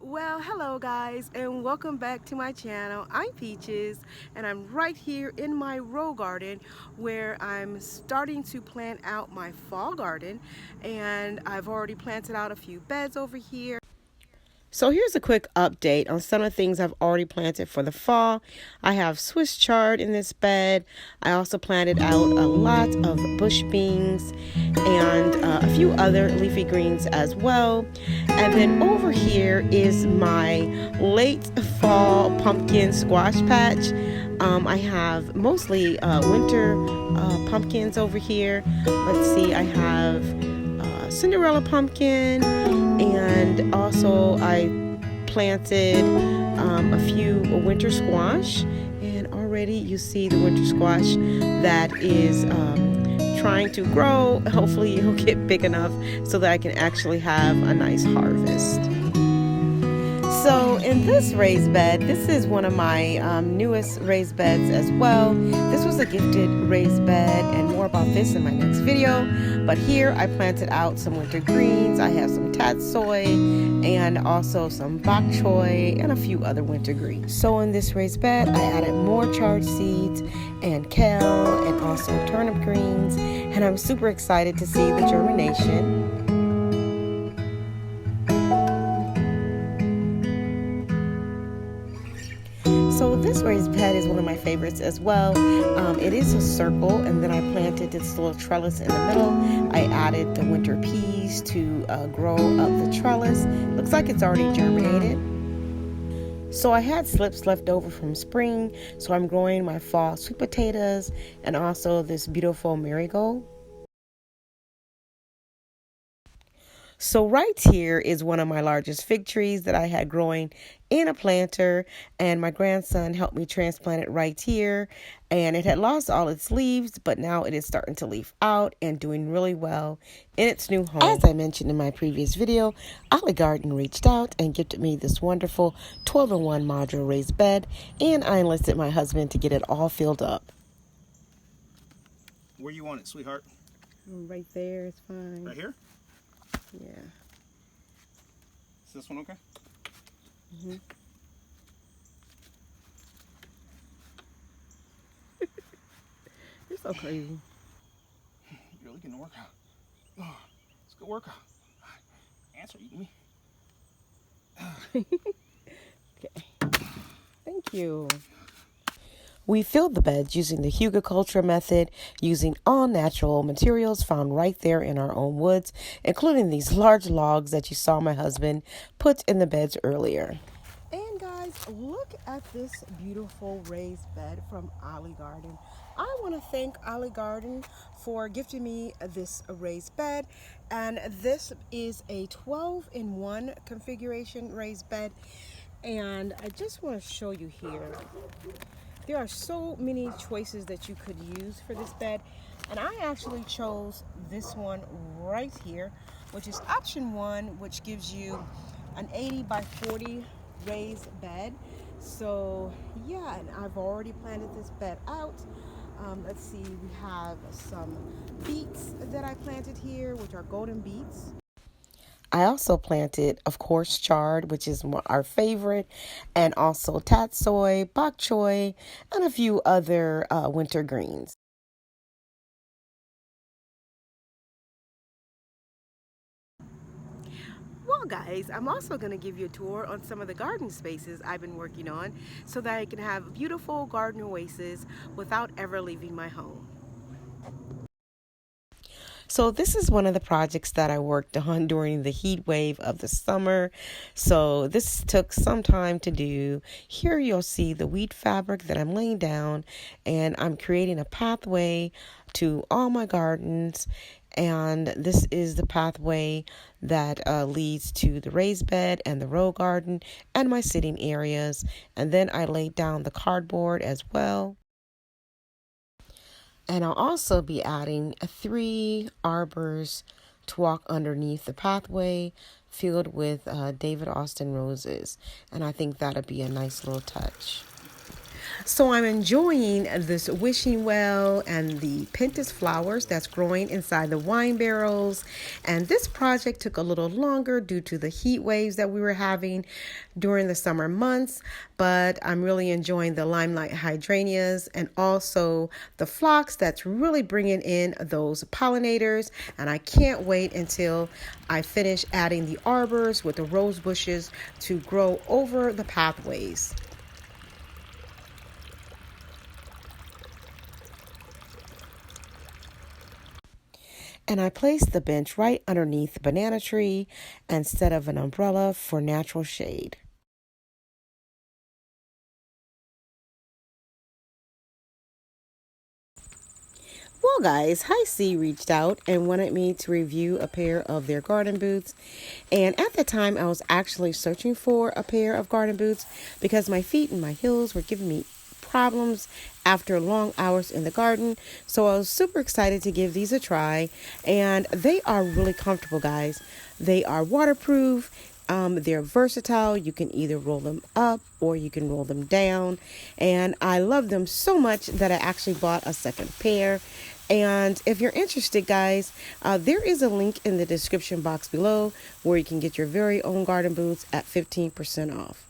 Well, hello guys, and welcome back to my channel. I'm Peaches, and I'm right here in my row garden where I'm starting to plant out my fall garden, and I've already planted out a few beds over here. So here's a quick update on some of the things I've already planted for the fall. I have Swiss chard in this bed. I also planted out a lot of bush beans and a few other leafy greens as well. And then over here is my late fall pumpkin squash patch. I have mostly winter pumpkins over here. Let's see, I have Cinderella pumpkin, and also I planted a few winter squash, and already you see the winter squash that is trying to grow. Hopefully it'll get big enough so that I can actually have a nice harvest. So in this raised bed, this is one of my newest raised beds as well. This was a gifted raised bed, and more about this in my next video. But here I planted out some winter greens. I have some tatsoi and also some bok choy and a few other winter greens. So in this raised bed, I added more chard seeds and kale and also turnip greens. And I'm super excited to see the germination. So this raised bed is one of my favorites as well. It is a circle, and then I planted this little trellis in the middle. I added the winter peas to grow up the trellis. Looks like it's already germinated. So I had slips left over from spring, so I'm growing my fall sweet potatoes and also this beautiful marigold. So right here is one of my largest fig trees that I had growing in a planter, and my grandson helped me transplant it right here, and it had lost all its leaves, but now it is starting to leaf out and doing really well in its new home. As I mentioned in my previous video, Olle Gardens reached out and gifted me this wonderful 12-in-1 modular raised bed, and I enlisted my husband to get it all filled up. Where you want it, sweetheart? Right there is fine. Right here? Yeah. Is this one okay? Mm-hmm. You're so crazy. You're really getting a workout. Oh, it's a good workout. Ants are eating me. Okay. Thank you. We filled the beds using the hugelkultur method, using all natural materials found right there in our own woods, including these large logs that you saw my husband put in the beds earlier. And guys, look at this beautiful raised bed from Olle Gardens. I want to thank Olle Gardens for gifting me this raised bed, and this is a 12-in-1 configuration raised bed, and I just want to show you here. There are so many choices that you could use for this bed, and I actually chose this one right here, which is option 1, which gives you an 80 by 40 raised bed. So yeah, and I've already planted this bed out. Let's see, we have some beets that I planted here, which are golden beets. I also planted, of course, chard, which is our favorite, and also tatsoi, bok choy, and a few other winter greens. Well, guys, I'm also going to give you a tour on some of the garden spaces I've been working on so that I can have beautiful garden oases without ever leaving my home. So this is one of the projects that I worked on during the heat wave of the summer. So this took some time to do. Here you'll see the wheat fabric that I'm laying down, and I'm creating a pathway to all my gardens. And this is the pathway that leads to the raised bed and the row garden and my sitting areas. And then I laid down the cardboard as well. And I'll also be adding 3 arbors to walk underneath the pathway filled with David Austin roses. And I think that'll be a nice little touch. So I'm enjoying this wishing well and the pentas flowers that's growing inside the wine barrels. And this project took a little longer due to the heat waves that we were having during the summer months, but I'm really enjoying the limelight hydrangeas and also the phlox that's really bringing in those pollinators. And I can't wait until I finish adding the arbors with the rose bushes to grow over the pathways. And I placed the bench right underneath the banana tree instead of an umbrella for natural shade. Well, guys, Hi C reached out and wanted me to review a pair of their garden boots. And at the time, I was actually searching for a pair of garden boots because my feet and my heels were giving me problems after long hours in the garden. So I was super excited to give these a try. And they are really comfortable, guys. They are waterproof. They're versatile. You can either roll them up or you can roll them down. And I love them so much that I actually bought a second pair. And if you're interested, guys, there is a link in the description box below where you can get your very own garden boots at 15% off.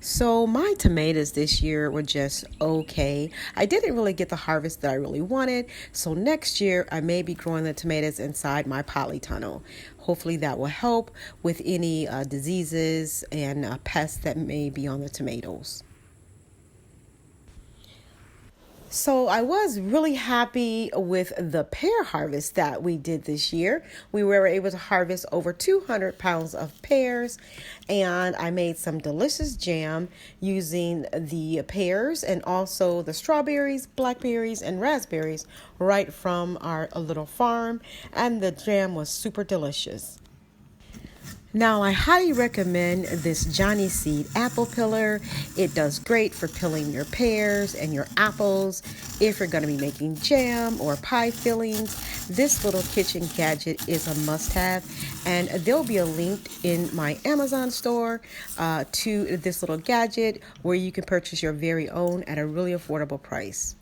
So my tomatoes this year were just okay. I didn't really get the harvest that I really wanted. So next year I may be growing the tomatoes inside my polytunnel. Hopefully that will help with any diseases and pests that may be on the tomatoes. So I was really happy with the pear harvest that we did this year. We were able to harvest over 200 pounds of pears, and I made some delicious jam using the pears and also the strawberries, blackberries, and raspberries right from our little farm, and the jam was super delicious. Now, I highly recommend this Johnny Seed apple peeler. It does great for peeling your pears and your apples. If you're going to be making jam or pie fillings, this little kitchen gadget is a must-have. And there'll be a link in my Amazon store to this little gadget where you can purchase your very own at a really affordable price.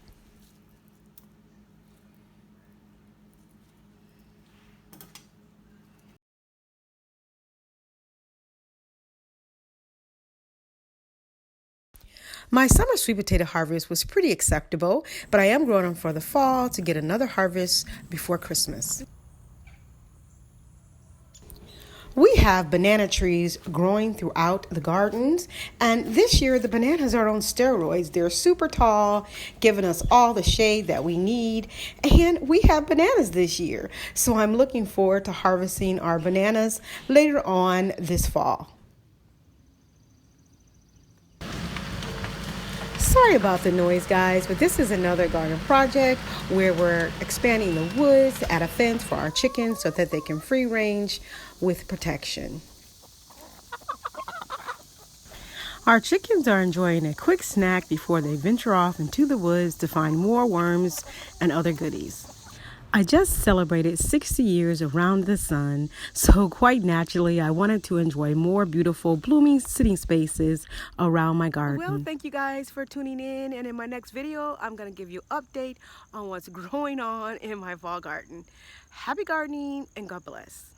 My summer sweet potato harvest was pretty acceptable, but I am growing them for the fall to get another harvest before Christmas. We have banana trees growing throughout the gardens, and this year the bananas are on steroids. They're super tall, giving us all the shade that we need, and we have bananas this year. So I'm looking forward to harvesting our bananas later on this fall. Sorry about the noise, guys, but this is another garden project where we're expanding the woods to add a fence for our chickens so that they can free range with protection. Our chickens are enjoying a quick snack before they venture off into the woods to find more worms and other goodies. I just celebrated 60 years around the sun, so quite naturally, I wanted to enjoy more beautiful blooming sitting spaces around my garden. Well, thank you guys for tuning in, and in my next video, I'm going to give you an update on what's growing on in my fall garden. Happy gardening, and God bless.